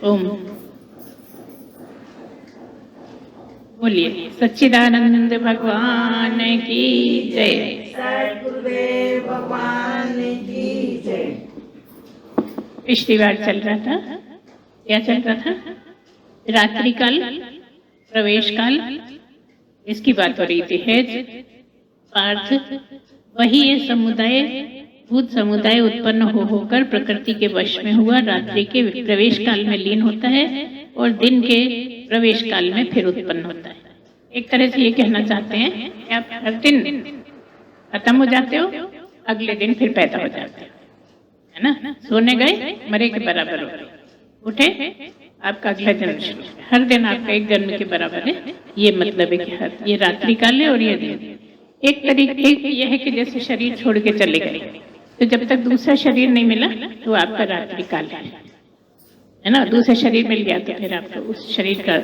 ओम। बोलिए सच्चिदानंद भगवान की जय। सद्गुरुदेव भगवान की जय। पिछली बार चल रहा था, क्या चल रहा था? रात्रि काल, प्रवेश काल, इसकी बात हो रही थी। है पार्थ, वही ये समुदाय, भूत समुदाय उत्पन्न होकर प्रकृति के वश में हुआ, रात्रि के प्रवेश काल में लीन होता है और दिन के प्रवेश काल में फिर उत्पन्न होता है। एक तरह से ये कहना चाहते हैं कि आप हर दिन खत्म हो जाते हो, अगले दिन फिर पैदा हो जाते हो, है ना? सोने गए, मरे के बराबर हो गए, उठे, आपका अगला जन्म शुरू। हर दिन आपका एक जन्म के बराबर है, ये मतलब है कि ये रात्रि काल है और ये दिन। एक तरीके यह है कि जैसे शरीर छोड़ के चले गए, तो जब तक दूसरा शरीर नहीं मिला तो आपका रात्रि काल है ना? दूसरा शरीर मिल गया तो फिर आपको उस शरीर का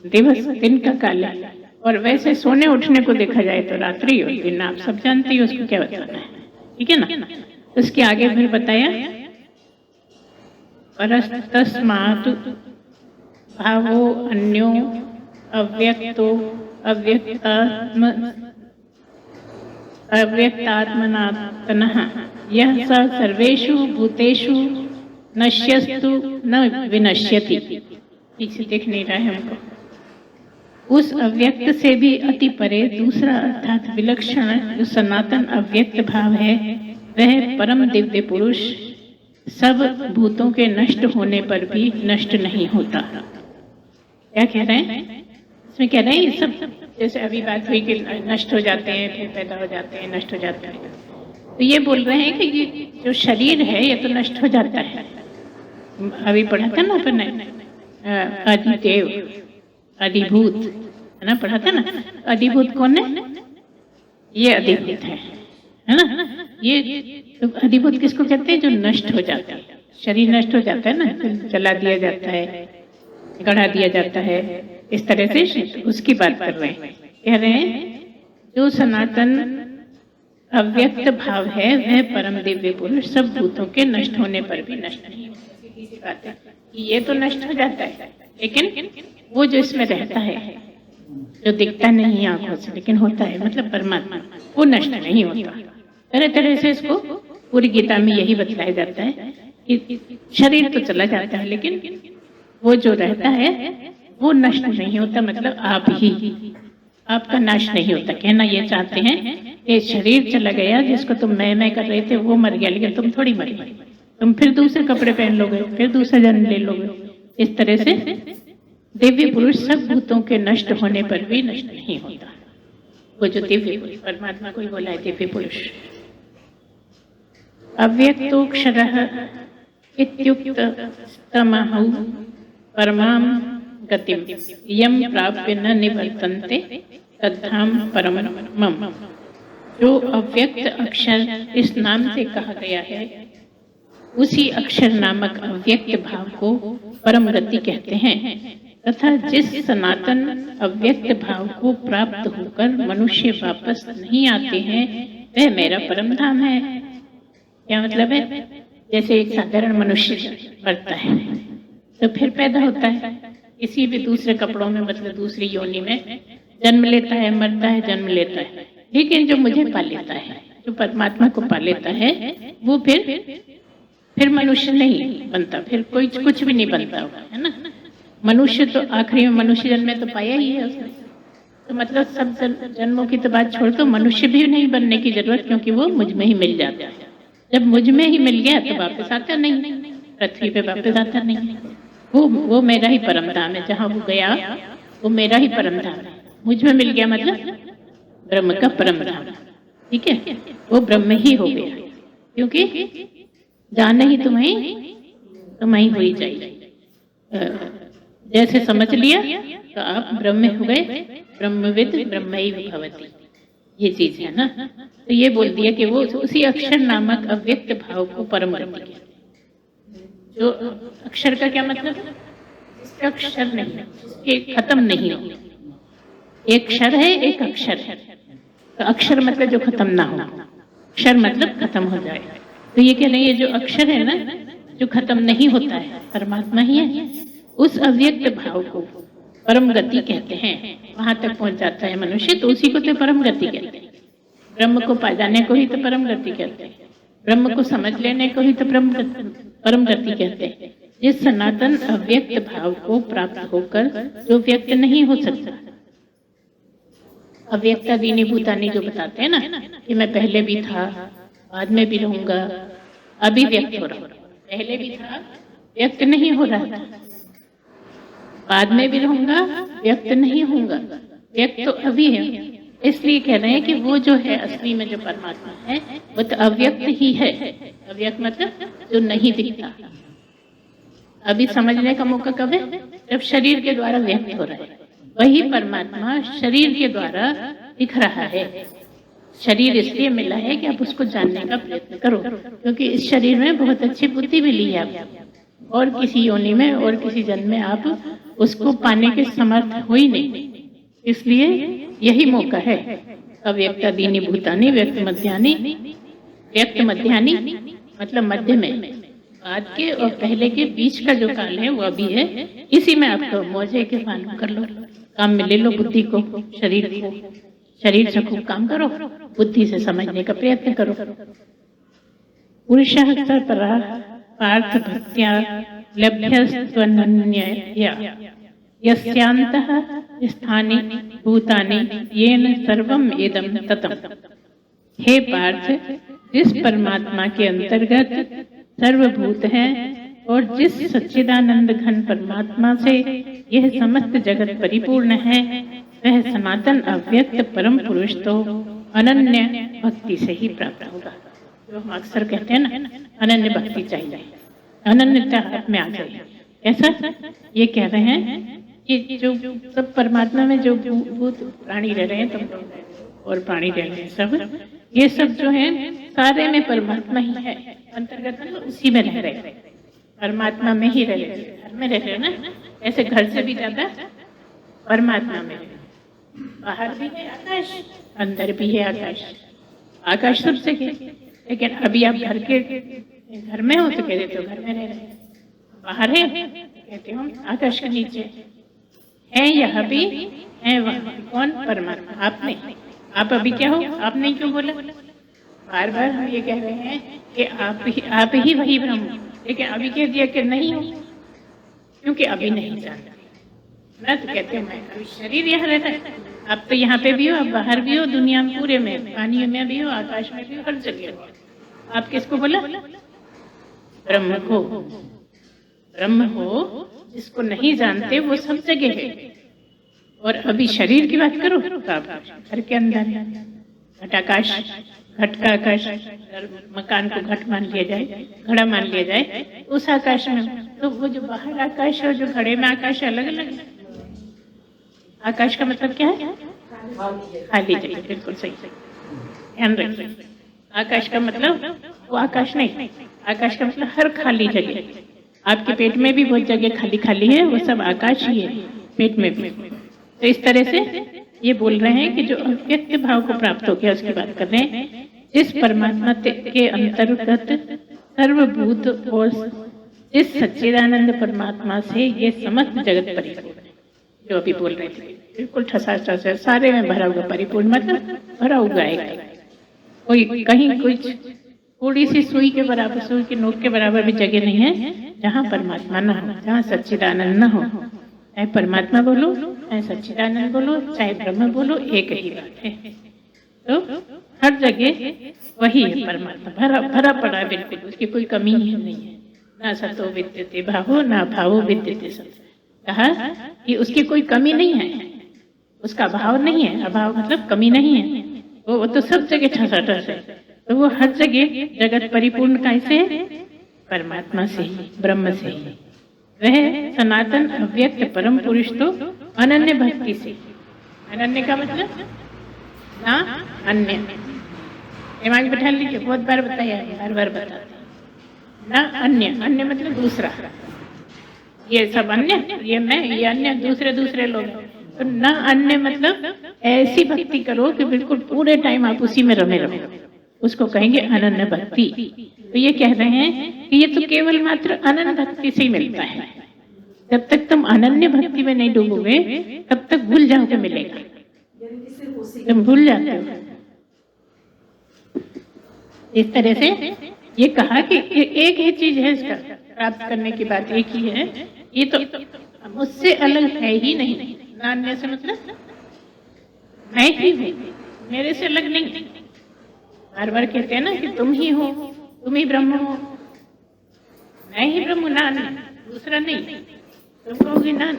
दिवस, दिन का काल है। और वैसे सोने उठने को देखा जाए तो रात्रि और दिन आप सब जानते ही, उसको क्या बताना है, ठीक है ना? उसके आगे फिर बताया परस्तस्मात् भावो अन्यो अव्यक्तो अव्यक्तात्मनात्मनः यः स सर्वेषु भूतेषु नश्यस्तु न विनश्यति। ठीक से देख नहीं रहा है हमको। उस अव्यक्त से भी अति परे दूसरा अर्थात विलक्षण जो सनातन अव्यक्त भाव है, वह परम दिव्य पुरुष सब भूतों के नष्ट होने पर भी नष्ट नहीं होता। क्या कह रहे हैं इसमें? कह रहे हैं ये सब जैसे अभी बात हुई कि नष्ट हो जाते हैं, फिर पैदा हो जाते हैं, नष्ट हो जाते हैं, तो ये बोल रहे हैं कि ये जो शरीर है ये तो नष्ट हो जाता है। अभी पढ़ा था ना अपन अधिदेव, अधिभूत, है ना? पढ़ा था ना। अधिभूत कौन है? ये अधिभूत है ना? ये तो अधिभूत किसको कहते हैं? जो नष्ट हो जाता है, शरीर नष्ट हो जाता है ना, जला दिया जाता है, गढ़ा दिया जाता है, इस तरह से उसकी बात कर रहे हैं। कह रहे हैं जो सनातन अव्यक्त भाव है वह परम दिव्य पुरुष सब भूतों के नष्ट होने पर भी नष्ट नहीं होता। बात है कि ये तो नष्ट हो जाता है, लेकिन वो जो इसमें रहता है, जो दिखता नहीं आंखों से लेकिन होता है, मतलब परमात्मा, वो नष्ट नहीं होता। तरह तरह से इसको पूरी गीता में यही बतलाया जाता है कि शरीर तो चला जाता है लेकिन वो जो रहता है वो नष्ट नहीं होता, मतलब आप ही, आपका नाश नहीं होता। कहना ये चाहते हैं कि शरीर चला गया, जिसको तुम मैं कर रहे थे वो मर गया, लेकिन तुम थोड़ी मर गए, तुम फिर दूसरे कपड़े पहन लोगे, फिर दूसरा जन्म ले लोगे। इस तरह से दिव्य पुरुष सब भूतों के नष्ट होने पर भी नष्ट नहीं होता। वो जो दिव्य पुरुष, परमात्मा को ही बोला है दिव्य पुरुष। अव्यक्तोक्षरः इत्युक्तमहौ परमां गतिम यम प्राप्य न निवर्तन्ते तद्धाम परमं मम। जो अव्यक्त अक्षर इस नाम से कहा गया है, उसी अक्षर नामक अव्यक्त भाव को परम गति कहते हैं, तथा जिस सनातन अव्यक्त भाव को प्राप्त होकर मनुष्य वापस नहीं आते हैं वह मेरा परम धाम है। क्या मतलब है? जैसे एक साधारण मनुष्य मरता है तो फिर पैदा होता है किसी भी दूसरे कपड़ों में, मतलब दूसरी योनि में जन्म लेता है, मरता है, जन्म लेता है। लेकिन जो मुझे पा लेता है, जो परमात्मा को पा लेता है, वो फिर मनुष्य नहीं बनता, फिर कोई कुछ भी नहीं बनता होगा, है ना? मनुष्य तो आखिरी में मनुष्य जन्म में तो पाया ही है उसने, तो मतलब सब जन्मों की तो बात छोड़ दो, मनुष्य भी नहीं बनने की जरूरत, क्योंकि वो मुझ में ही मिल जाता है। जब मुझ में ही मिल गया तो वापस आता नहीं, पृथ्वी पे वापस आता नहीं। वो मेरा ही परम धाम है, जहाँ वो गया वो मेरा ही परम धाम है। मुझ में मिल गया मतलब ब्रह्म का परम धाम, ठीक है? वो ब्रह्म ही हो गया, क्योंकि जाना ही तुम्हें हो ही चाहिए। जैसे समझ लिया तो आप ब्रह्म हो गए, ब्रह्मविद ब्रह्मैव भवति, ये चीज है ना। तो ये बोल दिया कि वो उसी अक्षर नामक अव्यक्त भाव को परम गति कहते हैं। जो अक्षर का क्या मतलब? इसका अक्षर नहीं, एक खत्म नहीं हो। एक क्षर है, एक अक्षर है। तो अक्षर मतलब जो खत्म ना हो, अक्षर मतलब खत्म हो जाए। तो ये कह रहे हैं ये जो अक्षर है ना, जो खत्म नहीं होता है, परमात्मा ही है। उस अव्यक्त भाव को परम गति कहते हैं। वहां तक पहुंच जाता है मनुष्य, तो उसी को तो परम गति कहते हैं। ब्रह्म को पा जाने को ही तो परम गति कहते हैं। ब्रह्म को समझ लेने को ही तो परम गति कहते हैं। जिस सनातन अव्यक्त भाव को प्राप्त होकर जो व्यक्त नहीं हो सकता, अव्यक्तादीनि भूतानि जो बताते हैं ना, कि मैं पहले भी था, बाद में भी रहूंगा, अभी व्यक्त हो रहा हूं। पहले भी था, व्यक्त नहीं हो रहा था, बाद में भी रहूंगा, व्यक्त नहीं होऊंगा, व्यक्त तो अभी है। इसलिए कह रहे हैं कि वो जो है असली में जो परमात्मा है वो तो अव्यक्त ही है। अव्यक्त मतलब जो नहीं दिखता। अभी समझने का मौका कब है? जब शरीर के द्वारा व्यक्त हो रहा है। वही परमात्मा शरीर के द्वारा दिख रहा है। शरीर इसलिए मिला है कि आप उसको जानने का प्रयत्न करो, क्योंकि इस शरीर में बहुत अच्छी बुद्धि मिली है आपको, और किसी योनि में और किसी जन्म में आप उसको पाने के समर्थ हो ही नहीं। इसलिए यही मौका है। अव्यक्तादीनि भूतानि व्यक्त मध्यानि। व्यक्त मध्यानि मतलब मध्य में, बाद के और पहले के बीच का जो काल है वो अभी है। इसी में आपको मौजे के मालूम कर लो, काम में ले लो बुद्धि को, शरीर को। शरीर से खूब काम करो, बुद्धि से समझने का प्रयत्न करो। पुरुषः स परा पार्थ भक्त्या लभ्यस्त्वनन्यया यस्यान्तः स्थानि भूतानि येन सर्वम् इदं ततम्। हे पार्थ, जिस परमात्मा के अंतर्गत सर्वभूत हैं और जिस सच्चिदानंद घन परमात्मा से यह समस्त जगत परिपूर्ण है, वह सनातन अव्यक्त परम पुरुष तो अनन्य भक्ति से ही प्राप्त होगा। जो हम अक्सर कहते हैं ना, अनन्य भक्ति चाहिए, अनन्यता में आ जाए। ऐसा ये कह रहे हैं कि जो सब परमात्मा में जो भूत प्राणी रह रहे हैं, तुम और प्राणी रह रहे हैं, सब ये सब जो है सारे में परमात्मा ही है अंतर्गत, उसी में रह रहे हैं, परमात्मा में ही रह रहे हैं। घर में रह रहे हैं ना, ऐसे घर से भी ज्यादा परमात्मा में। बाहर भी है आकाश, अंदर भी है आकाश। आकाश सब जगह, लेकिन अभी आप घर में हो तो कह देते हो घर में रह रहे हैं। बाहर है कहते हो आकाश के नीचे है, यह भी है, वह कौन? परमात्मा। आप नहीं, आप अभी क्या हो? आप नहीं क्यों बोला? बार बार हम ये कह रहे हैं कि आप ही वही ब्रह्म हो, लेकिन अभी कह दिया कि नहीं हो, क्योंकि अभी नहीं जानते ना। तो कहते हो मैं अभी शरीर यहाँ रहता है। आप तो यहाँ पे भी हो, आप बाहर भी हो, दुनिया में पूरे में, पानी में भी हो, आकाश में भी हो, हर जगह हो। आप किसको बोला? ब्रह्म को। ब्रह्म हो जिसको नहीं जानते वो सब जगह है। और अभी शरीर की बात करो तो आप घर के अंदर है, घटाकाश, घट का आकाश, मकान को घट मान लिया जाए, घड़ा मान लिया जाए, उस आकाश में तो वो जो बाहर आकाश है और जो घड़े में आकाश अलग अलग है। आकाश का मतलब क्या है? खाली जगह। बिल्कुल सही, ध्यान रखिए। आकाश का मतलब वो आकाश नहीं, आकाश का मतलब हर खाली जगह। आपके पेट में भी बहुत जगह खाली खाली है, वो सब आकाश ही है, पेट में भी। तो इस तरह से ये बोल रहे हैं कि जो अव्यक्त भाव को प्राप्त हो गया उसकी बात कर रहे हैं। जिस परमात्मा के अंतर्गत सर्वभूत और जिस सच्चिदानंद परमात्मा से ये समस्त जगत परिपूर्ण है, जो अभी बोल रहे थे, बिल्कुल ठसा ठसा सारे में भरा हुआ परिपूर्ण, मतलब भरा हुआ है। कोई कहीं कुछ थोड़ी सी सुई के बराबर, सुई के नोक के बराबर भी जगह नहीं है जहाँ परमात्मा न हो, जहाँ सच्चिदानंद न हो। चाहे परमात्मा बोलो, चाहे सच्चिदानंद बोलो, चाहे ब्रह्म बोलो, एक ही बात है। तो हर जगह वही है परमात्मा, भरा भरा पड़ा है बिल्कुल, उसकी कोई कमी ही नहीं है। ना सतो विद्यते भावो, ना भावो विद्यते सतो। कहा कि उसकी कोई कमी नहीं है, उसका अभाव नहीं है। अभाव मतलब कमी नहीं है, वो तो सब जगह ठसा ठस है। तो वो हर जगह जगत परिपूर्ण कैसे है? परमात्मा से ही, ब्रह्म से ही। वह सनातन अव्यक्त परम पुरुष तो अनन्य भक्ति से। अनन्य का मतलब ना अन्य। दिमाग बैठा लीजिए, बहुत बार बताया है, हर बार बताते हैं। ना अन्य, अन्य मतलब दूसरा। ये सब अन्य, ये मैं, ये अन्य, दूसरे दूसरे लोग। तो ना अन्य मतलब ऐसी भक्ति करो कि बिल्कुल पूरे टाइम आप उसी में रमे रहो, उसको कहेंगे अनन्य भक्ति। तो ये कह रहे हैं कि ये तो केवल मात्र अनन्य भक्ति से ही मिलता है। जब तक तुम अनन्य भक्ति में नहीं डूबोगे तब तक भूल जाओगे मिलेगा, तुम भूल जाते हो। इस तरह से ये कहा कि एक ही चीज है इसका प्राप्त करने की बात एक ही है, ये तो मुझसे अलग है ही नहीं। नान्य से मतलब मैं ही हूँ, मेरे से अलग नहीं। बार बार कहते हैं ना कि तुम ही हो, तुम ही ब्रह्म हो, मैं ही ब्रह्म, ना दूसरा नहीं। तुम कहोगे ना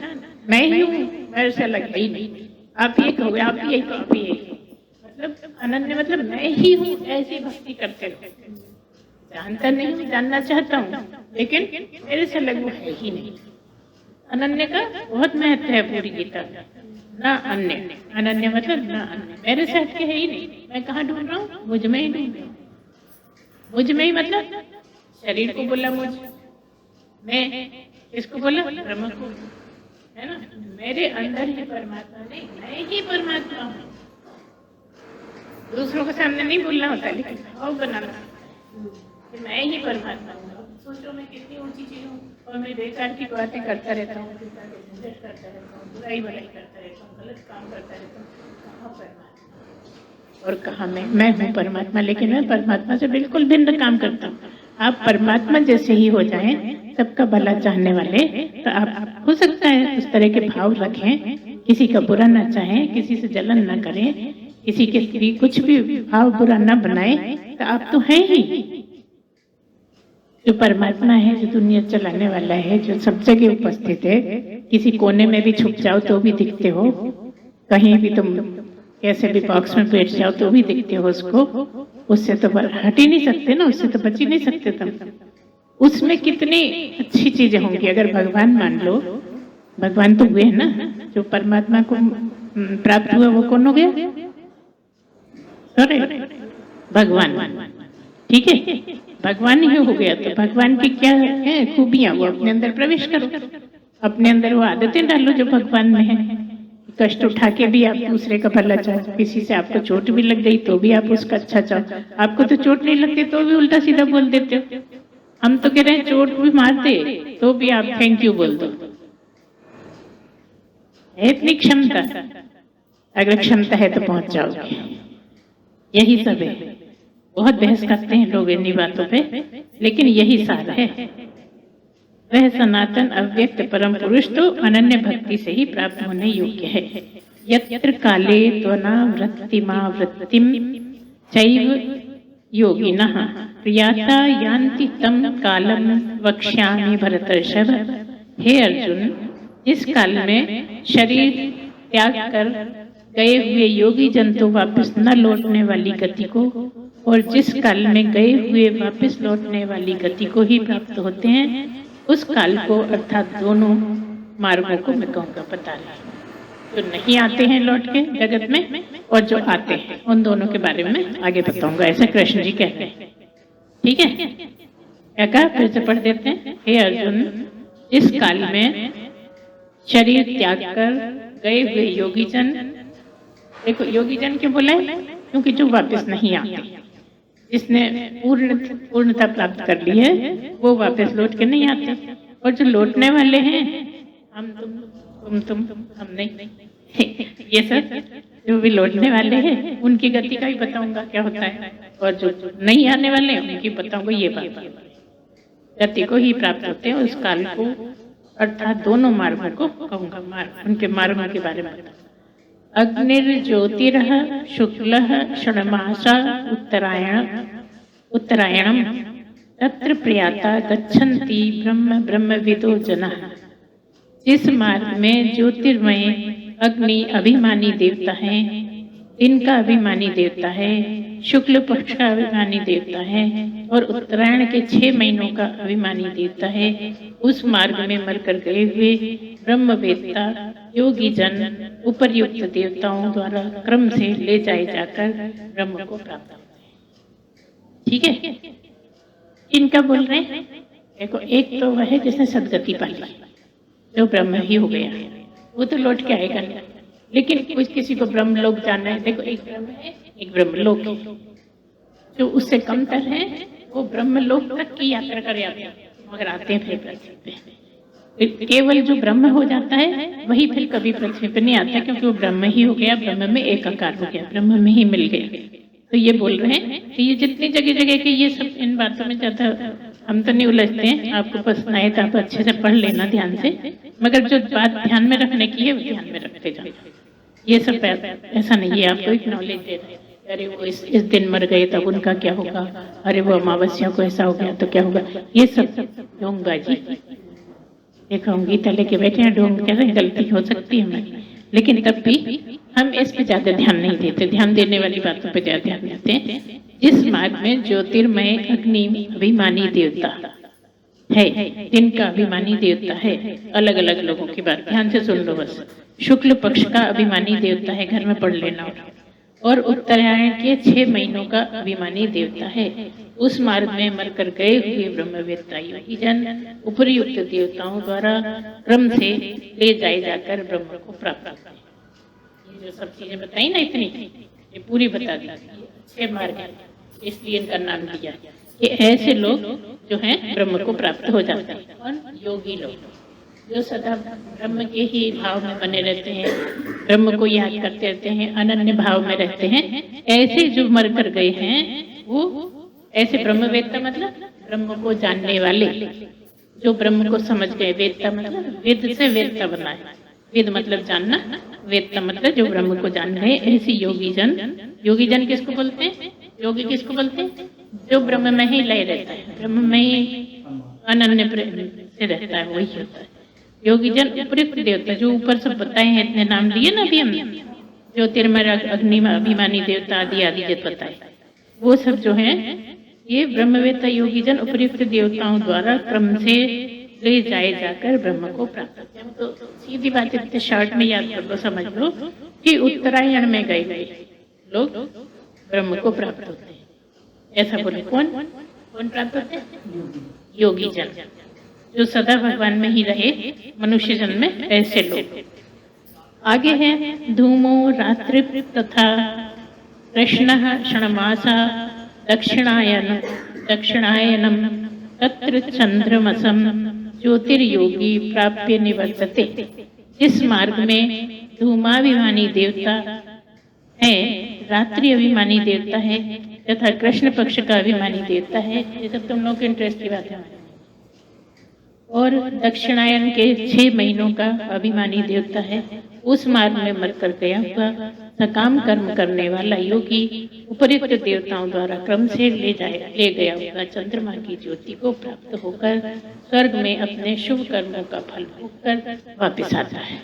मैं ही हूँ, मेरे से अलग है ही नहीं। आप ये कहोगे आप ही तो आप ही, मतलब अनन्य मतलब मैं ही हूँ, ऐसी भक्ति करते रहो। जानता नहीं हूँ, जानना चाहता हूँ, लेकिन मेरे से अलग वो है ही नहीं। अनन्य का बहुत महत्व है पूरी गीता में। ना अन्य, अनन्य मतलब ना अन्य, मेरे से हटके है ही नहीं। मैं कहाँ ढूंढ रहा हूँ? मुझ में ही ढूंढ रहा हूँ। मुझ में ही मतलब शरीर को बोला मुझ, मैं इसको बोला ब्रह्म को, है ना। मेरे अंदर ही परमात्मा नहीं, मैं ही परमात्मा हूँ। दूसरों के सामने नहीं बोलना होता, लेकिन भाव बनाना कि मैं ही परमात्मा हूँ। सोचो मैं कितनी ऊंची चीज हूँ और मैं बेकार की बातें करता रहता हूँ, झंझट करता रहता हूँ, बुराई भलाई करता रहता हूँ, गलत काम करता रहता हूँ। कहाँ परमात्मा और कहाँ मैं हूँ परमात्मा। लेकिन मैं परमात्मा से बिल्कुल भिन्न काम करता हूँ। आप परमात्मा जैसे ही हो जाएं, सबका भला चाहने वाले, तो आप हो सकता है उस तरह के भाव रखें, किसी का बुरा ना चाहें, किसी से जलन ना करें, किसी के लिए कुछ भी भाव बुरा ना बनाए, तो आप तो हैं ही। जो परमात्मा है, जो दुनिया चलाने वाला है, जो सब जगह उपस्थित है, किसी कोने में भी छुप जाओ तो भी दिखते हो, कहीं भी तुम कैसे भी बॉक्स में बैठ जाओ तो भी दिखते हो उसको। उससे तो हट ही नहीं सकते ना, उससे तो बच ही नहीं सकते तुम। उसमें कितनी अच्छी चीजें होंगी अगर भगवान मान लो। भगवान तो हुए ना, जो परमात्मा को प्राप्त हुआ वो कौन हो गया? सॉरी, भगवान, ठीक है, भगवान ही हो गया। तो भगवान की क्या है खूबियां, वो अपने अंदर प्रवेश करो, अपने अंदर वो आदतें डालो जो भगवान में है। कष्ट उठा के भी आप दूसरे का भला चाहो, किसी से आपको चोट भी लग गई तो भी आप उसका अच्छा चाहो। आपको तो चोट नहीं लगती तो भी उल्टा सीधा बोल देते हो। हम तो कह रहे हैं चोट भी मार दे तो भी आप थैंक यू बोल दो। इतनी क्षमता, अगर क्षमता है तो पहुंच जाओगे। यही सब है। बहुत बहस करते हैं लोग इन्हीं बातों पे, लेकिन यही सार है। वह सनातन अव्यक्त परम पुरुष तो अनन्य भक्ति से ही प्राप्त होने योग्य है। यत्र काले त्वनावृत्तिमा वृत्तिम चैव योगिनः प्रियाता यान्ति तम कालम वक्ष्यामि भरतर्षभ। हे अर्जुन, जिस काल में शरीर त्याग कर गए हुए योगी जन तो वापस न लौटने वाली गति को, और जिस काल में गए हुए वापस लौटने वाली गति को ही प्राप्त होते हैं, उस काल को अर्थात दोनों मार्गों को मैं कहूँगा बता रही। जो नहीं आते हैं लौट के जगत में और जो आते हैं, उन दोनों के बारे में आगे बताऊंगा, ऐसा कृष्ण जी कहते हैं। ठीक है, क्या कहा फिर से पढ़ देते हैं। हे अर्जुन, इस काल में शरीर त्याग कर गए हुए योगी जन, देखो योगी जन क्यों बोला है? क्योंकि जो वापस नहीं आते, जिसने पूर्णता प्राप्त कर ली है वो वापस लौट के नहीं आते। और जो लौटने वाले हैं, हम तुम हम नहीं, ये सब जो भी लौटने वाले हैं उनकी गति का ही बताऊंगा क्या होता है, और जो नहीं आने वाले हैं उनकी बताऊंगा ये बात। गति को ही प्राप्त होते हैं उस काल को, अर्थात दोनों मार्गों को कहूंगा, उनके मार्गों के बारे में। अग्निर्ज्योतिरः शुक्लः षण्मासा उत्तरायणम तत्र प्रयाता गच्छन्ति ब्रह्म ब्रह्मविदो जनः। जिस मार्ग में ज्योतिर्मय अग्नि अभिमानी देवता है, दिन का अभिमानी देवता है, शुक्ल पक्ष का अभिमानी देवता है और उत्तरायण के 6 महीनों का अभिमानी देवता है, उस मार्ग में मरकर गए हुए ब्रह्मवेत्ता योगी जन उपर्युक्त देवताओं द्वारा क्रम से ले जाए जाकर ब्रह्म को प्राप्त होते हैं। ठीक है, इनका बोल रहे हैं। देखो, एक तो वह है जिसने सदगति पाई, जो ब्रह्म ही हो गया, वो तो लौट के आएगा नहीं। लेकिन कुछ किसी को ब्रह्म लोक जाना है, देखो एक ब्रह्म है, एक ब्रह्म लोक है। जो उससे कमतर है वो ब्रह्मलोक तक की यात्रा कर जाते हैं, मगर आते हैं फिर पृथ्वी पे। केवल जो ब्रह्म हो जाता है वही फिर कभी पृथ्वी पे नहीं आता, क्योंकि वो ब्रह्म ही हो गया, ब्रह्म में एकाकार हो गया, ब्रह्म में ही मिल गया। तो ये बोल रहे हैं कि ये जितनी जगह जगह के ये सब इन बातों में ज्यादा हम तो नहीं उलझते हैं, आपको पसंद आए तो आप अच्छे से पढ़ लेना ध्यान से, मगर जो बात ध्यान में रखने की है वो ध्यान में रखते जाओ। ये सब ऐसा नहीं है आपको एक नॉलेज दे रहे हैं, अरे वो इस दिन मर गए तब उनका क्या होगा, अरे वो अमावस्या को ऐसा हो गया तो क्या होगा, ये सब ढोंगबाजी। देखा हम गीता लेके बैठे हैं, ढोंग कह रहे हैं, गलती हो सकती है हमारी, लेकिन तब भी हम इस पे ज्यादा ध्यान नहीं देते, ध्यान देने वाली बातों पे ज्यादा ध्यान देते हैं। जिस मार्ग में ज्योतिर्मय अग्नि अभिमानी देवता है, जिनका अभिमानी देवता है, अलग अलग लोगों की बात ध्यान से सुन लो बस। शुक्ल पक्ष का अभिमानी देवता है, घर में पढ़ लेना, और उत्तरायण के 6 महीनों का अभिमानी देवता है। उस मार्ग में मरकर गए हुए ब्रह्मवेत्ता योगी जन उपरयुक्त देवताओं द्वारा क्रम से ले जाए जाकर ब्रह्म को प्राप्त करते हैं। ये जो सब चीजें बताई ना इतनी, ये पूरी बता दी, 6 मार्ग है, इसलिए इनका नाम दिया। ये ऐसे लोग जो हैं ब्रह्म को प्राप्त हो जाते हैं। और योगी लोग जो सदा ब्रह्म के ही भाव में बने रहते हैं, ब्रह्म को याद करते रहते हैं, अनन्य भाव में रहते हैं, ऐसे जो मर कर गए हैं वो ऐसे ब्रह्मवेत्ता मतलब ब्रह्म को जानने वाले, जो ब्रह्म को समझ गए। वेत्ता मतलब वेद से वेत्ता बना है, वेद मतलब जानना, वेत्ता मतलब जो ब्रह्म को जान गए, ऐसी योगी जन। योगी जन किसको बोलते हैं? योगी किसको बोलते हैं? जो ब्रह्म में ही लय रहता है, ब्रह्म में ही अनन्य प्रेम से रहता है, वही होता है योगी जन। उपयुक्त देवता जो ऊपर सब बताए हैं, इतने नाम लिए ना अभी हमने, ज्योतिर्मय अग्नि अभिमानी देवता आदि आदि जब बताए, वो सब जो है ये ब्रह्मवेत्ता योगी जन उपयुक्त देवताओं द्वारा क्रम से ले जाए जाकर ब्रह्म को प्राप्त करते हैं। तो सीधी बात इतने शॉर्ट में याद कर लो, समझ लो कि उत्तरायण में गए लोग ब्रह्म को प्राप्त होते हैं। ऐसा बोले कौन कौन प्राप्त होते हैं? योगी जन, जो सदा भगवान में ही रहे, मनुष्य जन्म में ऐसे लोग। आगे है धूमो रात्रि तथा कृष्ण क्षणमासा दक्षिणायनम तत्र चंद्रमसम ज्योतिर्योगी प्राप्य निवर्तते। इस मार्ग में धूमाभिमानी देवता है, रात्रि अभिमानी देवता है तथा कृष्ण पक्ष का अभिमानी देवता है। ये सब तुम लोग के इंटरेस्ट की बात है। और दक्षिणायन के 6 महीनों का अभिमानी देवता है। उस मार्ग में मरकर गया हुआ सकाम कर्म करने वाला योगी उपयुक्त देवताओं द्वारा क्रम से ले गया हुआ चंद्रमा की ज्योति को प्राप्त होकर स्वर्ग में अपने शुभ कर्मों का फल भोगकर वापस आता है।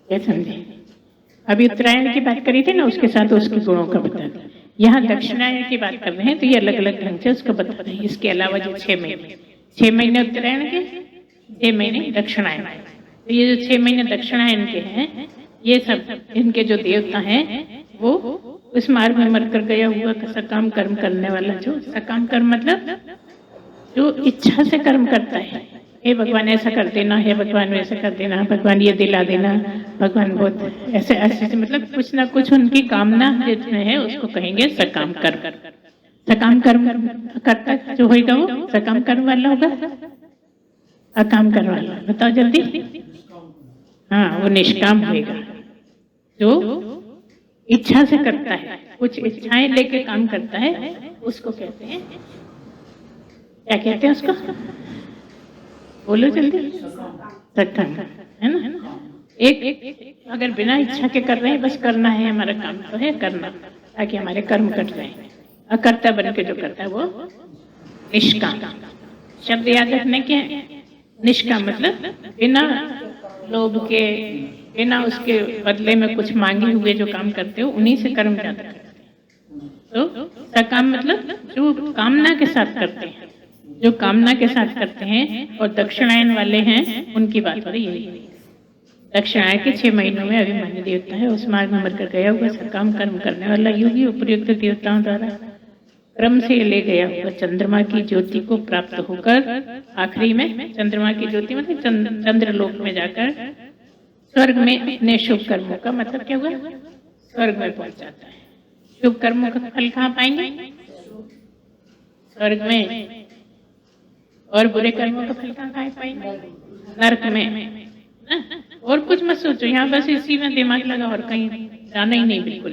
क्या समझे? अभी उत्तरायण की बात करी थी ना, उसके साथ उसके गुणों का बता दें। यहाँ दक्षिणायन की बात कर रहे हैं तो ये अलग अलग ढंग से उसको बता रहे हैं। इसके अलावा जो 6 महीने उत्तरायण के, 6 महीने दक्षिणायन, तो ये जो 6 महीने दक्षिणायन के हैं, ये सब इनके जो देवता हैं वो उस मार्ग में मरकर गया हुआ सकाम कर्म करने वाला, जो सकाम कर्म मतलब जो इच्छा से कर्म करता है, हे भगवान ऐसा कर देना, हे भगवान वैसा कर देना, भगवान ये दिला देना, भगवान बहुत ऐसे ऐसे मतलब कुछ ना कुछ उनकी कामना जिसमें है उसको कहेंगे सकाम कर्म। सकाम कर्म करता जो होगा वो सकाम कर्म वाला होगा, अकाम कर्म वाला बताओ जल्दी। हाँ, वो निष्काम होगा, जो इच्छा से करता है, कुछ इच्छाएं लेके काम करता है, उसको कहते हैं, क्या कहते हैं उसको? बोलो जल्दी। सकाम है ना। एक अगर बिना इच्छा के कर रहे हैं, बस करना है, हमारा काम तो है करना, ताकि हमारे कर्म कट जाए। अकर्ता बन के जो करता है वो निष्काम। शब्द याद रखने के हैं। निष्काम मतलब बिना लोभ के, बिना उसके बदले में कुछ मांगे हुए जो काम करते हो, उन्हीं से कर्म ज्यादा करते हैं। तो सकाम मतलब जो कामना के साथ करते हैं, जो कामना के साथ करते हैं। और दक्षिणायन वाले हैं, उनकी बात हो रही है। दक्षिणायन के 6 महीनों में अभिमानी देवता है, उस मार्ग में मरकर गया हुआ सकाम कर्म करने वाला योगी उपयुक्त देवताओं द्वारा क्रम से ले गया हुआ चंद्रमा की ज्योति को प्राप्त होकर आखिरी में चंद्रमा की ज्योति मतलब चंद्रलोक में जाकर स्वर्ग में अपने शुभ कर्मों का मतलब क्या हुआ? स्वर्ग में पहुंच जाता है। शुभ कर्मों का फल कहाँ पाएंगे? स्वर्ग में, और बुरे कर्मों का फल कहाँ पाएंगे? नरक में ना। और कुछ मत सोचो, यहाँ बस इसी में दिमाग लगा और कहीं जाना ही नहीं बिल्कुल।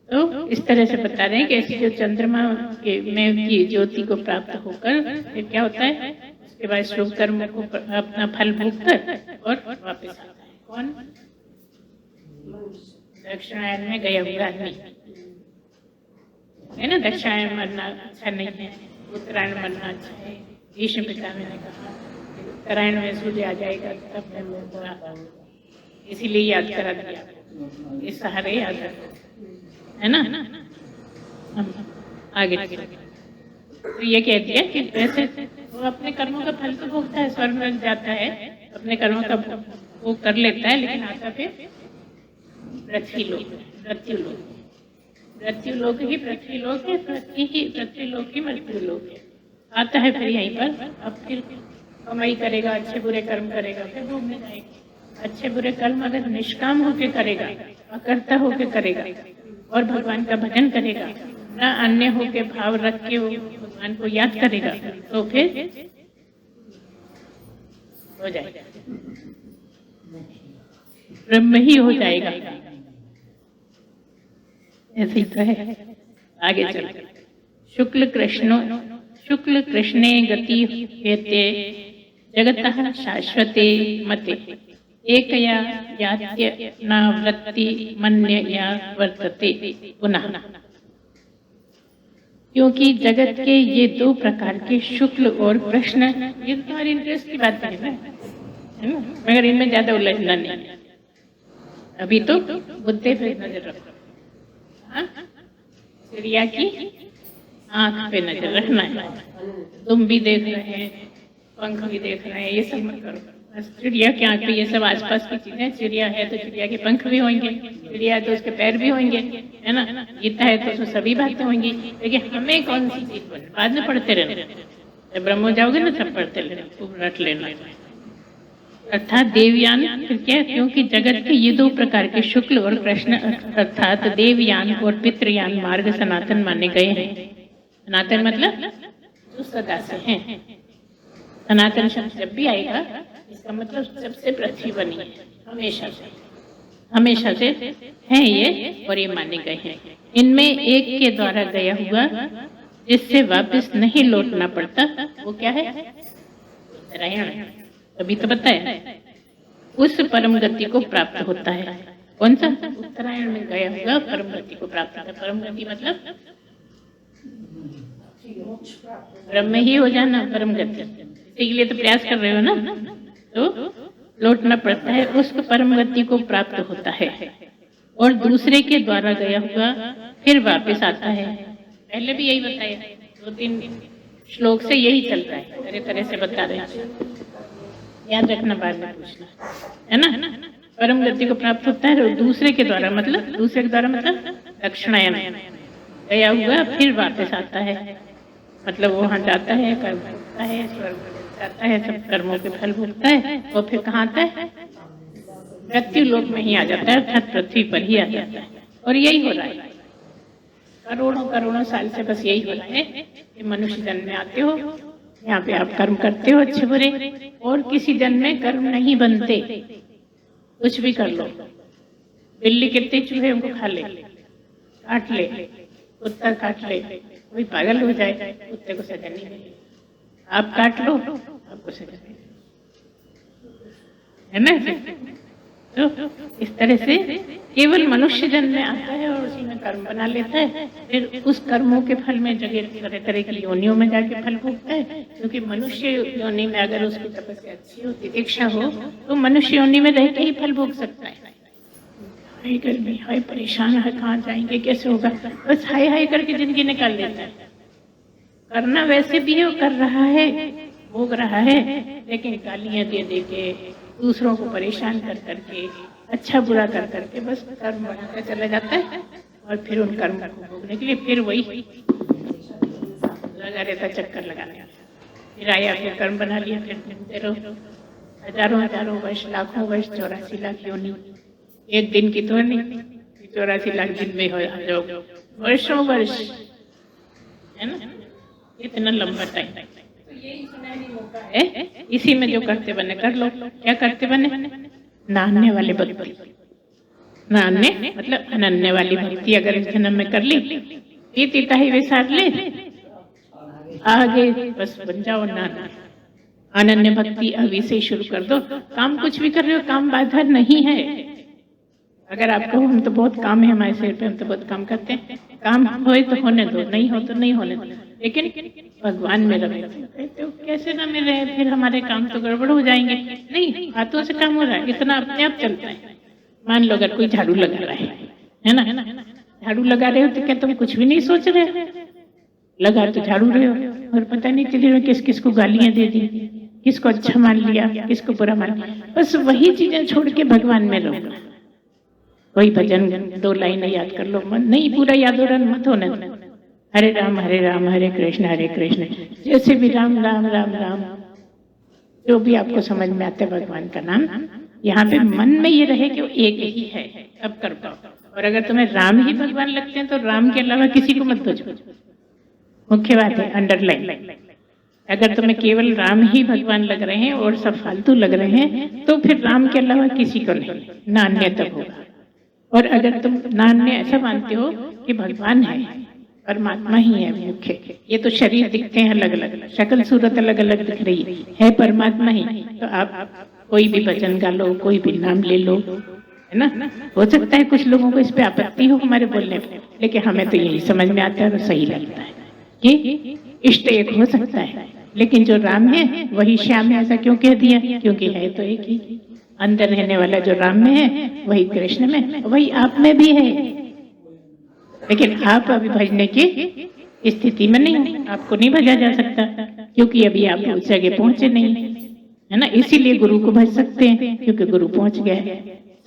तो इस तरह से बता रहे हैं कि ऐसी जो चंद्रमा के में की ज्योति को प्राप्त होकर फिर क्या होता है, उसके बाद शुभ कर्म को अपना फल भोग कर और वापस आता है। कौन? दक्षिणायन में गया हुआ आदमी है ना। दक्षिणायन मरना अच्छा नहीं है, उत्तरायण मरना अच्छा है। भीष्म पितामह ने कहा उत्तरायण में सूर्य आ जाएगा तब मैं मरूंगा, इसीलिए याद करा दिया, इस सहारे याद रखो, है ना। हम आगे तो ये कह दिया कि वैसे वो अपने कर्मों का फल तो भोगता है, स्वर्ग में जाता है, अपने कर्मों का वो कर लेता है, लेकिन आता फिर पृथ्वी लोक, मृत्यु लोक। मृत्यु लोक ही पृथ्वी लोक है, पृथ्वी लोक ही मृत्यु लोक है। आता है फिर यहीं पर, अब फिर कमाई करेगा, अच्छे बुरे कर्म करेगा, फिर भोगने जाएगा। अच्छे बुरे कर्म अगर निष्काम होके करेगा, अकर्ता होके करेगा और भगवान का भजन करेगा, ना अन्य होके भाव रख के वो भगवान को याद करेगा, तो फिर हो जाएगा, ब्रह्म ही हो जाएगा। ऐसे ही तो है। आगे चलकर शुक्ल कृष्णे गति हेते जगतः शाश्वते मते एकया यात्य नावृत्ति मन्यया वर्तते पुनः। क्योंकि जगत के ये दो प्रकार के शुक्ल और कृष्ण, ये तुम्हारी इंटरेस्ट की बात है ना, मगर इनमें ज्यादा उलझना नहीं। अभी तो बुद्धि पे नजर रखो, चिड़िया की आंख पे नजर रखना है। तुम भी देख रहे हैं, पंख भी देख रहे हैं, ये सब मत करो। बस चिड़िया की आंख पे ये सब आसपास की चीजें, चिड़िया है तो चिड़िया के पंख भी होंगे, चिड़िया है तो उसके पैर भी होंगे, है ना। गीता है तो उसमें सभी बातें होंगी, लेकिन हमें कौन सी चीज पर बाद में पढ़ते रहना। जब ब्रह्म हो जाओगे ना तब पढ़ते रहना, खूब रट लेना। अर्थात देवयान फिर क्या, क्योंकि जगत के ये दो प्रकार के शुक्ल और कृष्ण अर्थात देवयान और पितृयान मार्ग सनातन माने गए हैं। सनातन मतलब जो सदा से हैं। सनातन शब्द जब भी आएगा इसका मतलब सबसे पृथ्वी बनी है, हमेशा से है ये, और ये माने गए हैं। इनमें एक के द्वारा गया हुआ जिससे वापस नहीं लौटना पड़ता, वो क्या है? उत्तरायण। अभी तो बताया, उस परम गति को प्राप्त होता है। कौन सा? उत्तरायण में गया हुआ परम गति को प्राप्त होता है। परम गति मतलब ब्रह्म ही हो जाना, परम गति। इसके लिए तो प्रयास कर रहे हो ना, तो लौटना पड़ता है, उस परम गति को प्राप्त होता है। और दूसरे के द्वारा गया हुआ फिर वापस आता है। पहले भी यही बताया, 2-3 श्लोक से यही चल रहा है, तरह तरह से बता रहे हैं। याद रखना, बाद में पूछना, है ना। परम गति को प्राप्त होता है, और दूसरे के द्वारा मतलब दक्षिणायन गया हुआ फिर वापस आता है, मतलब वहां जाता है, कर्म करता है, स्वर्ग जाता है, सब कर्मों के फल भोगता है, और फिर कहाँ आता है? मृत्यु लोक में ही आ जाता है, अर्थात पृथ्वी पर ही आ जाता है। और यही हो रहा है करोड़ों साल से, बस यही हो रहा है कि मनुष्य जन्म में आते हो, यहाँ पे आप कर्म करते हो अच्छे बुरे, और किसी जन्म में कर्म नहीं बनते। कुछ भी कर लो, बिल्ली कितने चूहे उनको खा ले, काट ले, कुत्ता काट ले, कोई पागल हो जाए, कुत्ते को सजा नहीं मिलेगी। आप काट लो, आपको सजा है ना। तो इस तरह से केवल मनुष्य जन्म में आता है और उसी में कर्म बना लेता है, फिर उस कर्मों के फल में जगह तरह तरह की योनियों में जाके फल भोगता है। क्योंकि मनुष्य योनि में अगर उसकी तपस्या अच्छी हो, इच्छा हो, तो मनुष्य योनि में रह के ही फल भोग सकता है। हाय गर्मी, हाय परेशान है, कहाँ जाएंगे, कैसे होगा, बस हाय करके जिंदगी निकाल लेता है। करना वैसे भी है, कर रहा है, भोग रहा है, लेकिन गालियां दे दे के, दूसरों को परेशान कर करके, अच्छा बुरा कर करके बस कर्म बढ़ाता चला जाता है। और फिर उन कर्म को भोगने के लिए फिर वही लगा रहता, चक्कर लगाने। फिर आया, फिर कर्म बना लिया, फिर घूमते रहो हजारों वर्ष, लाखों वर्ष, 84 लाख योनि। एक दिन की तो नहीं, 84 लाख दिन में हो जाओ, वर्षों वर्ष, है ना। इतना लंबा टाइम, तो यही सुनहरी मौका है, इसी में जो करते बने कर लो। क्या करते बने? नान्य वाली भक्ति, नान्य मतलब अनन्य वाली भक्ति अगर इस जन्म में कर ली, पीता ही वे सार ले, आगे बस बन जाओ नान्य। अनन्य भक्ति अभी से शुरू कर दो। काम कुछ भी कर रहे हो, काम बाधा नहीं है। अगर आपको हम तो बहुत काम है हमारे सिर पे, हम तो बहुत काम करते हैं, काम होए तो होने दो, नहीं हो तो नहीं होने दो, लेकिन भगवान में रहे। कहते हो कैसे ना में रहे, फिर हमारे काम तो गड़बड़ हो जाएंगे। नहीं, हाथों से काम हो रहा है, इतना अपने आप चलता है। मान लो अगर कोई झाड़ू लगा रहा है ना, झाड़ू लगा रहे हो तो क्या तुम कुछ भी नहीं सोच रहे? लगा तो झाड़ू रहे हो और पता नहीं चल रहा किस किस को गालियां दे दी, किसको अच्छा मान लिया, किसको बुरा मान लिया। बस वही चीजें छोड़ के भगवान में रहो। कोई भजन 2 लाइन याद कर लो, मन नहीं पूरा याद हो रहा मत होने दो। हरे राम हरे कृष्ण, जैसे भी राम राम राम राम, जो भी आपको समझ में आता है भगवान का नाम, यहाँ पे मन में ये रहे कि वो एक ही है, अब कर पाओ। और अगर तुम्हें राम ही भगवान लगते हैं तो राम के अलावा किसी को मत पूछो। मुख्य बात है, अंडरलाइन। अगर तुम्हें केवल राम ही भगवान लग रहे हैं और सब फालतू लग रहे हैं, तो फिर राम के अलावा किसी को नहीं, नान्य तब होगा। और अगर तुम नान्य ऐसा मानते हो कि भगवान है, परमात्मा ही है मुख्य, ये तो शरीर दिखते हैं अलग अलग, शक्ल सूरत अलग अलग दिख रही है परमात्मा ही, तो आप कोई भी भजन गा लो, कोई भी नाम ले लो, है ना। हो सकता है कुछ लोगों को इस पे आपत्ति हो हमारे बोलने पे, लेकिन हमें तो यही समझ में आता है और सही लगता है कि इष्ट एक हो सकता है, लेकिन जो राम है वही श्याम है। ऐसा क्यों कह दिया? क्योंकि है तो एक ही। अंदर रहने वाला जो राम में है वही कृष्ण में, वही आप में भी है, लेकिन आप अभी भजने की स्थिति में नहीं हो, आपको नहीं भजा जा सकता क्योंकि अभी आप उस जगह पहुंचे नहीं, है ना। इसीलिए गुरु को भज सकते हैं क्योंकि गुरु पहुंच गया है।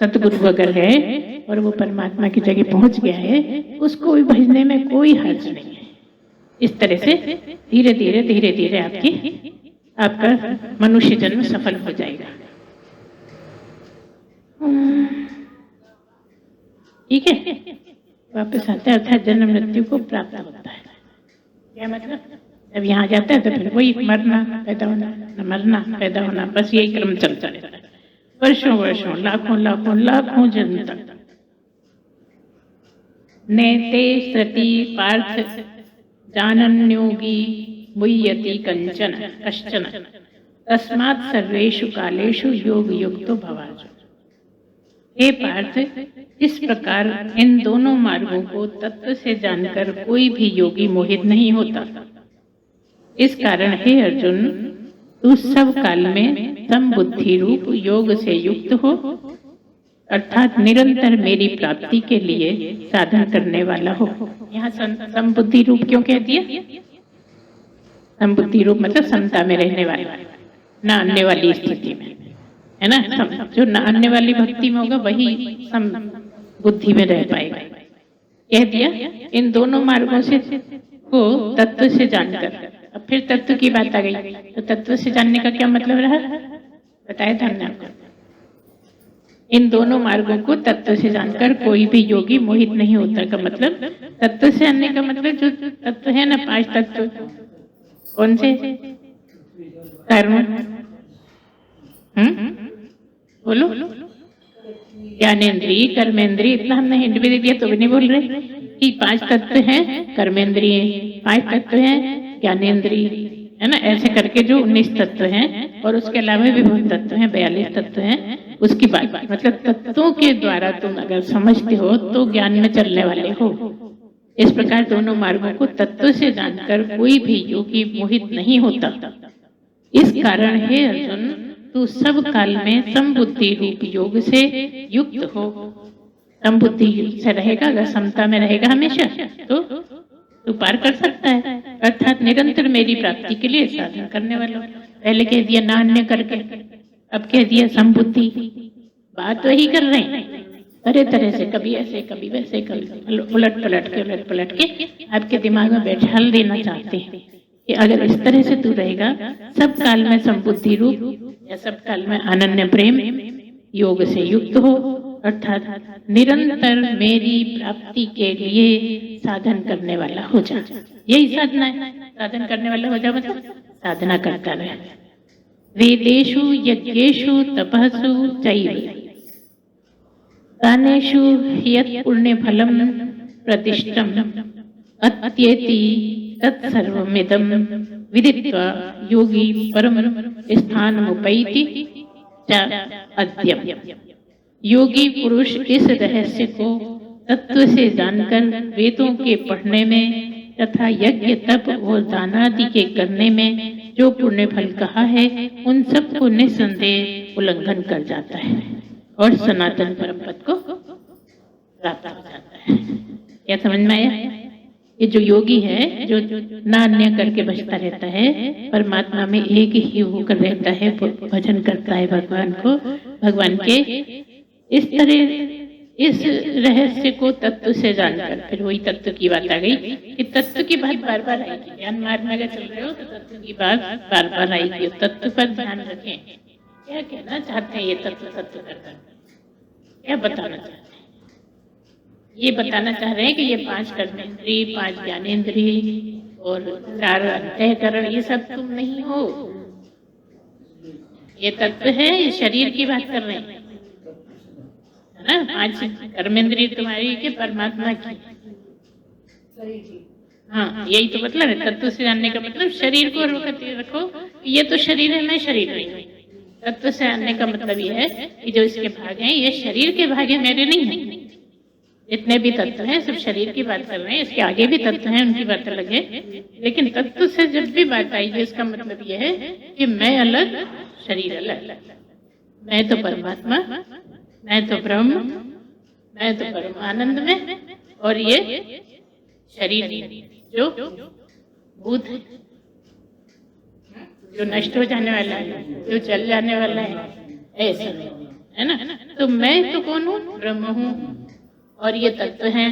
सतगुरु अगर है और वो परमात्मा की जगह पहुंच गया है, उसको भी भजने में कोई हर्ज नहीं है। इस तरह से धीरे धीरे धीरे धीरे आपका मनुष्य जन्म सफल हो जाएगा। ठीक है, वापस आता है अर्थात जन्म मृत्यु को प्राप्त होता है। क्या मतलब? जब यहाँ जाता है तो फिर वही मरना पैदा होना, न मरना पैदा होना, बस यही क्रम चलता रहता है वर्षों वर्षों, लाखों लाखों लाखों जन्म तक। नेते सती पार्थ जानन्योगी मुह्यति कंचन कश्चन तस्मात् सर्वेषु कालेषु योग युक्तो भवार्जुन। हे पार्थ, इस प्रकार इन दोनों मार्गों को तत्व से जानकर कोई भी योगी मोहित नहीं होता। इस कारण हे अर्जुन, तू सब काल में समबुद्धि रूप योग से युक्त हो, अर्थात निरंतर मेरी प्राप्ति के लिए साधन करने वाला हो। यहाँ समबुद्धि रूप क्यों कह दिया? समबुद्धि रूप मतलब समता में रहने वाला, न अन्य वाली स्थिति में, है ना। जो न अन्य वाली भक्ति में होगा वही सम बुद्धि में रह पाएगा। कह दिया इन दोनों मार्गों से को तत्व से जानकर। अब फिर तत्व की बात आ गई, तो तत्व से जानने का क्या मतलब रहा? बताया था हमने आपको। इन दोनों मार्गों को तत्व से जानकर कोई भी योगी मोहित नहीं होता का मतलब, तत्व से जानने का मतलब जो तत्व है ना, 5 तत्व, कौन से? कर्म, बोलो, ज्ञानेन्द्रिय, कर्मेंद्रिय। इतना हमने हिंट भी दे दिया तो भी नहीं बोल रहे कि 5 तत्व हैं कर्मेंद्रिय, 5 तत्व हैं ज्ञानेन्द्रिय, है ना। ऐसे करके जो 19 तत्व हैं और उसके अलावा भी बहुत तत्व हैं, 42 तत्व हैं। उसकी बात मतलब तत्वों के द्वारा तुम अगर समझते हो तो ज्ञान में चलने वाले हो। इस प्रकार दोनों मार्गों को तत्व से जानकर कोई भी योगी मोहित नहीं होता। इस कारण हे अर्जुन, तू सब काल में समबुद्धि रूप योग से युक्त हो। समबुद्धि से रहेगा, अगर समता में रहेगा हमेशा, तो तू पार कर सकता है, अर्थात निरंतर मेरी प्राप्ति के लिए साधन करने वाला। पहले कह दिया नान्य करके, अब कह दिया समबुद्धि। बात वही कर रहे हैं तरह तरह से, कभी ऐसे कभी वैसे, कभी उलट पलट के आपके दिमाग में बैठा देना चाहते हैं कि अगर इस तरह से तू रहेगा, सब काल में समबुद्धि रूप या सब काल में अनन्य प्रेम योग से युक्त हो, अर्थात निरंतर मेरी प्राप्ति के लिए साधन करने वाला हो जा। यही साधना है। साधन करने वाला हो जाओ मतलब साधना करता रहे। वेदेषु यज्ञेषु तपःसु चैव दानेषु यत् पुण्यफलं प्रतिष्ठम् अत्येति तत्सर्वमिदं विदित्वा योगी परम स्थानमुपैति च अद्यम्। योगी पुरुष इस रहस्य को तत्व से जानकर वेदों के पढ़ने में तथा यज्ञ तप और दान आदि के करने में जो पुण्य फल कहा है उन सब को निस्संदेह उल्लंघन कर जाता है और सनातन परम पद को प्राप्त हो जाता है। क्या समझ में आया? ये जो योगी है जो ना अन्य करके बचता रहता है, परमात्मा में एक ही होकर रहता है, भजन करता है भगवान को, भगवान के इस तरह इस रहस्य को तत्व से जानकर, फिर वही तत्व की बात आ गई कि तत्व की बात बार बार आएगी। ध्यान मार्ग में अगर चल रहे हो तो तत्व की बात बार बार आएगी। तत्व पर ध्यान रखें। क्या कहना चाहते हैं ये तत्व करकर, क्या बताना चाहते हैं? ये बताना चाह रहे हैं कि ये 5 कर्मेंद्रिय, 5 ज्ञानेंद्रिय और 4 अंतःकरण ये सब तुम नहीं हो। ये तत्व है, ये शरीर की बात कर रहे हैं, है ना? 5 कर्मेंद्रिय तुम्हारी के परमात्मा की। हाँ, यही तो मतलब है तत्व से जानने का मतलब। शरीर को रखो, ये तो शरीर है, मैं शरीर नहीं हूँ। तत्व से जानने का मतलब ये है कि जो इसके भाग हैं ये शरीर के भाग हैं, मेरे नहीं हैं। जितने भी तत्व हैं सब शरीर की बात कर रहे हैं। इसके आगे भी तत्व हैं, उनकी बात अलग है। लेकिन तत्व से जब भी बात आई है इसका मतलब ये है कि मैं अलग, शरीर अलग। मैं तो परमात्मा, मैं तो ब्रह्म, मैं तो परम आनंद में, और ये शरीर जो भूत है, जो नष्ट हो जाने वाला है, जो चल जाने वाला है, ऐसा है ना? तो मैं तो कौन हूँ? ब्रह्म हूँ, और ये तत्व हैं।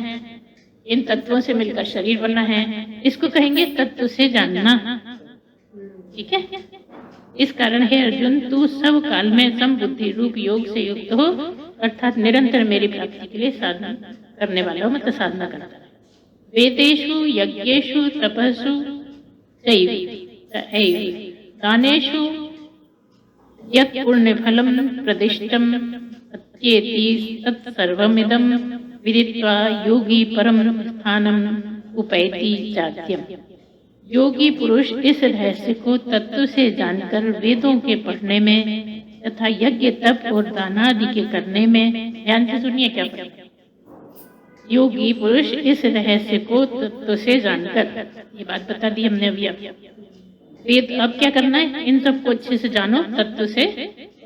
इन तत्वों से मिलकर शरीर बना है। इसको कहेंगे तत्व से जानना। ठीक है? इस कारण हे अर्जुन, तू सब काल में समबुद्धि रूप योग से युक्त हो, अर्थात निरंतर मेरी प्राप्ति के लिए साधना करने वाला हो, मतलब साधना करता है। वेदेषु यज्ञेषु तपस्सु चैव दानेषु यत् पुण्यफलं प्रदिष्टम् अत्येति तत्सर्वमिदं विदित्वा योगी परम स्थानम उपैति चाद्यम्। योगी पुरुष इस रहस्य को तत्व से जानकर वेदों के पढ़ने में तथा यज्ञ तप और दान आदि के करने में, ध्यान से सुनिए क्या पढ़ेगा। योगी पुरुष इस रहस्य को तत्व से जानकर, ये बात बता दी हमने अभी। वेद अब क्या करना है? इन सबको अच्छे से जानो तत्व से,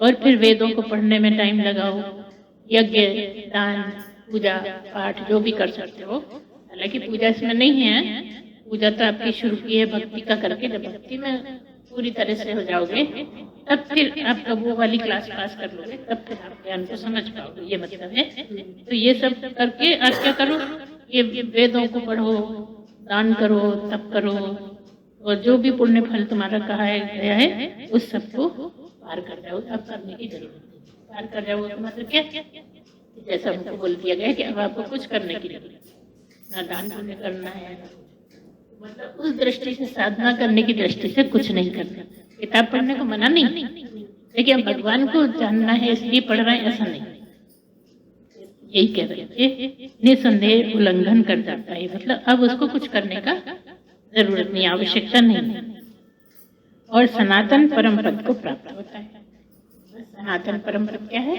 और फिर वेदों को पढ़ने में टाइम लगाओ। यज्ञ दान पूजा पाठ जो भी कर सकते हो, हालांकि पूजा इसमें नहीं है। पूजा तो आपकी शुरू की है भक्ति का करके। जब भक्ति में पूरी तरह से हो जाओगे तब फिर आप वो वाली क्लास पास कर लोगे, तब फिर आप ज्ञान को समझ पाओगे, ये मतलब है। तो ये सब करके आप क्या करो? ये वेदों को पढ़ो, दान करो, तप करो, और जो भी पुण्य फल तुम्हारा कहा गया है उस सबको पार कर जाओ। अब करने की जरूरत नहीं, पार कर जाओ तो मतलब क्या? जैसा हमको बोल दिया गया कि अब आपको कुछ करने की जरूरत ना, दान पुण्य करना है, मतलब उस दृष्टि से साधना करने की दृष्टि से कुछ नहीं करना। किताब पढ़ने को मना नहीं, लेकिन भगवान को जानना है इसलिए पढ़ रहे हैं, ऐसा नहीं। यही कह रहे हैं, निसंदेह उल्लंघन कर जाता है, मतलब अब उसको कुछ करने का जरूरत नहीं, आवश्यकता नहीं, और सनातन परम पद को प्राप्त होता है। सनातन परम पद क्या है?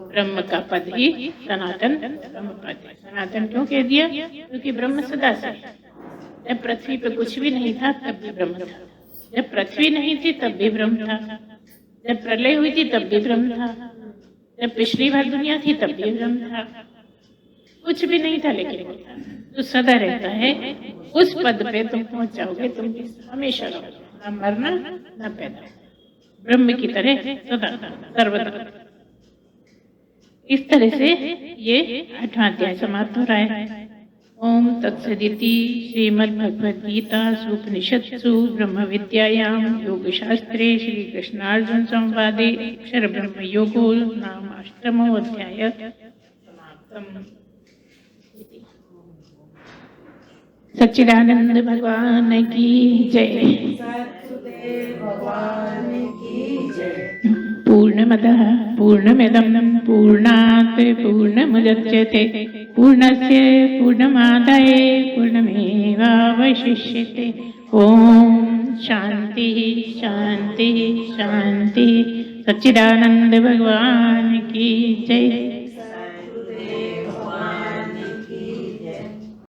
ब्रह्म का पद ही सनातन ब्रह्म पद है। सनातन क्यों कह दिया? क्योंकि ब्रह्म सदा से, जब पृथ्वी पे कुछ भी नहीं था तब भी ब्रह्म था, जब पृथ्वी नहीं थी तब भी ब्रह्म था, जब प्रलय हुई थी तब भी ब्रह्म था, जब पिछली बार दुनिया थी तब भी ब्रह्म था। कुछ भी नहीं था लेकिन वो था, जो सदा रहता है। उस पद पे तुम पहुंच जाओगे, तुम हमेशा रहोगे, न मरना न पैदा, ब्रह्म की तरह सदा सर्वदा। इस तरह से ये 8वां अध्याय समाप्त हो रहा है। ओम तत्सदिति श्रीमद्भगवद्गीता उपनिषत्सु ब्रह्म विद्यायां योग शास्त्रे श्री कृष्णार्जुन संवादे अक्षर ब्रह्म योगो नाम 8मो अध्याय समाप्तम्। सच्चिदानंद भगवान की जय। सत्सुदेव भगवान की जय। पूर्णमदः पूर्णमिदं पूर्णात् पूर्णमुदच्यते पूर्णस्य पूर्णमादाय पूर्णमेवावशिष्यते। ओम शांति शांति शांति। सच्चिदानंद भगवान की जय।